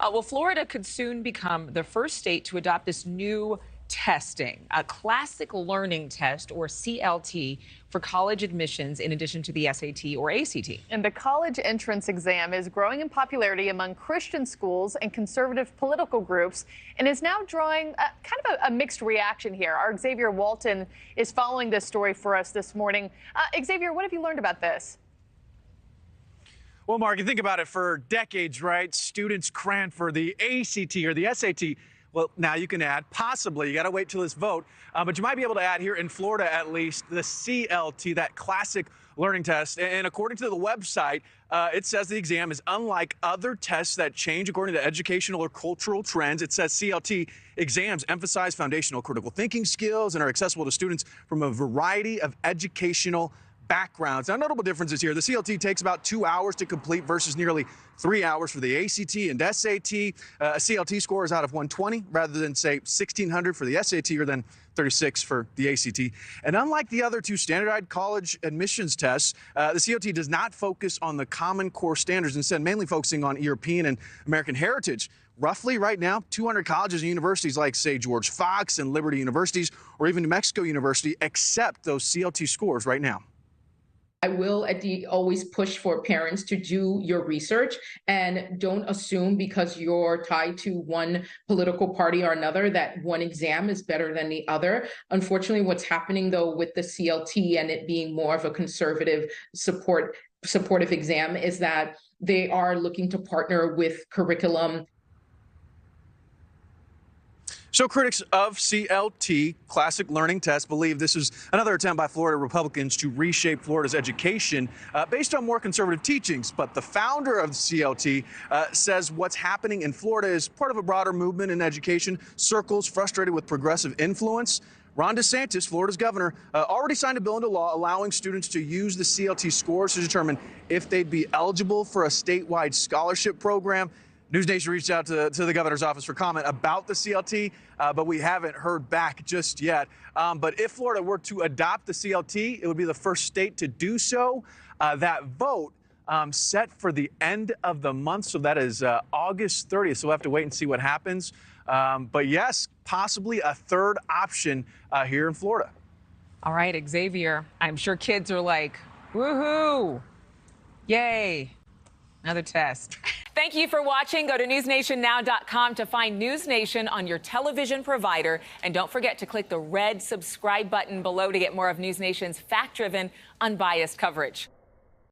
Well, Florida could soon become the first state to adopt this new testing, a classic learning test, or CLT, for college admissions in addition to the SAT or ACT. And the college entrance exam is growing in popularity among Christian schools and conservative political groups and is now drawing a mixed reaction here. Our Xavier Walton is following this story for us this morning. Xavier, what have you learned about this? Well, Mark, you think about it, for decades, right? Students crammed for the ACT or the SAT. Well, now you can add, possibly, you got to wait till this vote, but you might be able to add here in Florida, at least, the CLT, that classic learning test. And according to the website, it says the exam is unlike other tests that change according to educational or cultural trends. It says CLT exams emphasize foundational critical thinking skills and are accessible to students from a variety of educational backgrounds. Now, notable differences here. The CLT takes about 2 hours to complete versus nearly 3 hours for the ACT and SAT. A CLT score is out of 120 rather than, say, 1,600 for the SAT or then 36 for the ACT. And unlike the other two standardized college admissions tests, the CLT does not focus on the Common Core standards, instead mainly focusing on European and American heritage. Roughly right now, 200 colleges and universities like, say, George Fox and Liberty Universities or even New Mexico University accept those CLT scores right now. I will always push for parents to do your research and don't assume because you're tied to one political party or another that one exam is better than the other. Unfortunately, what's happening though with the CLT and it being more of a conservative supportive exam is that they are looking to partner with curriculum. So critics of CLT, classic learning test, believe this is another attempt by Florida Republicans to reshape Florida's education based on more conservative teachings. But the founder of the CLT says what's happening in Florida is part of a broader movement in education. Circles frustrated with progressive influence. Ron DeSantis, Florida's governor, already signed a bill into law allowing students to use the CLT scores to determine if they'd be eligible for a statewide scholarship program. NewsNation reached out to the governor's office for comment about the CLT, but we haven't heard back just yet. But if Florida were to adopt the CLT, it would be the first state to do so. That vote set for the end of the month, so that is August 30th. So we'll have to wait and see what happens. But yes, possibly a third option here in Florida. All right, Xavier, I'm sure kids are like, woohoo, yay, another test. Thank you for watching. Go to newsnationnow.com to find News Nation on your television provider. And don't forget to click the red subscribe button below to get more of News Nation's fact-driven, unbiased coverage.